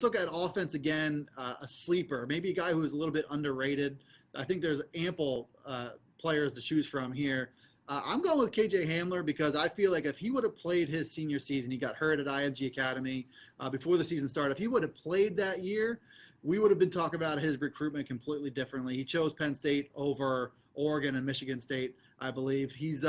look at offense again, a sleeper, maybe a guy who is a little bit underrated. I think there's ample players to choose from here. I'm going with KJ Hamler because I feel like if he would have played his senior season, he got hurt at IMG Academy before the season started. If he would have played that year, we would have been talking about his recruitment completely differently. He chose Penn State over Oregon and Michigan State, I believe. He's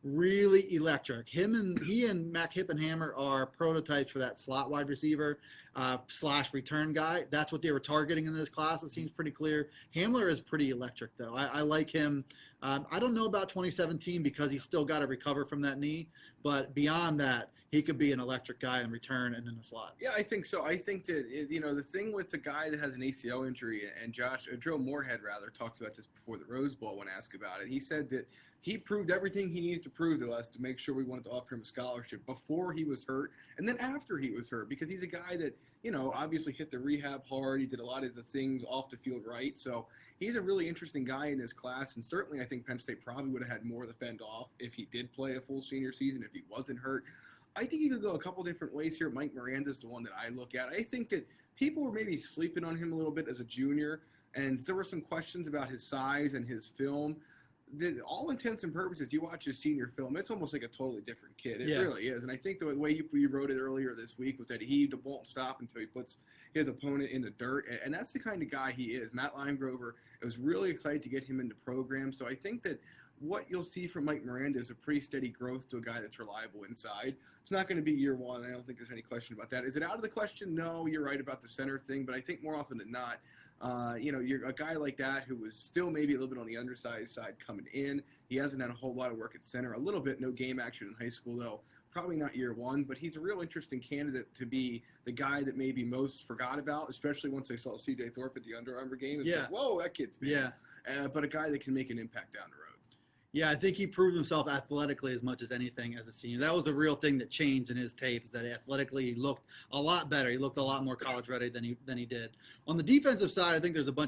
really electric. He and Mac Hippenhammer are prototypes for that slot wide receiver / return guy. That's what they were targeting in this class. It seems pretty clear. Hamler is pretty electric, though. I like him. I don't know about 2017 because he's still got to recover from that knee. But beyond that, he could be an electric guy in return and in the slot. Yeah, I think so. I think that, the thing with the guy that has an ACL injury, and Joshmoorhead talked about this before the Rose Bowl when asked about it. He said that he proved everything he needed to prove to us to make sure we wanted to offer him a scholarship before he was hurt and then after he was hurt, because he's a guy that, obviously hit the rehab hard. He did a lot of the things off the field right. So he's a really interesting guy in this class, and certainly I think Penn State probably would have had more to fend off if he did play a full senior season, if he wasn't hurt. I think you could go a couple different ways here. Mike Miranda is the one that I look at. I think that people were maybe sleeping on him a little bit as a junior, and there were some questions about his size and his film. All intents and purposes, you watch his senior film, it's almost like a totally different kid. It really is. And I think the way you wrote it earlier this week was that he won't stop until he puts his opponent in the dirt. And that's the kind of guy he is. Matt Limegrover, I was really excited to get him into program. So I think that what you'll see from Mike Miranda is a pretty steady growth to a guy that's reliable inside. It's not going to be year one. I don't think there's any question about that. Is it out of the question? No, you're right about the center thing. But I think more often than not, you're a guy like that who was still maybe a little bit on the undersized side coming in. He hasn't had a whole lot of work at center. A little bit, no game action in high school, though. Probably not year one, but he's a real interesting candidate to be the guy that maybe most forgot about, especially once they saw C.J. Thorpe at the Under Armour game. It's like, whoa, that kid's big. But a guy that can make an impact down the road. Yeah, I think he proved himself athletically as much as anything as a senior. That was the real thing that changed in his tape, is that athletically he looked a lot better. He looked a lot more college ready than he did. On the defensive side, I think there's a bunch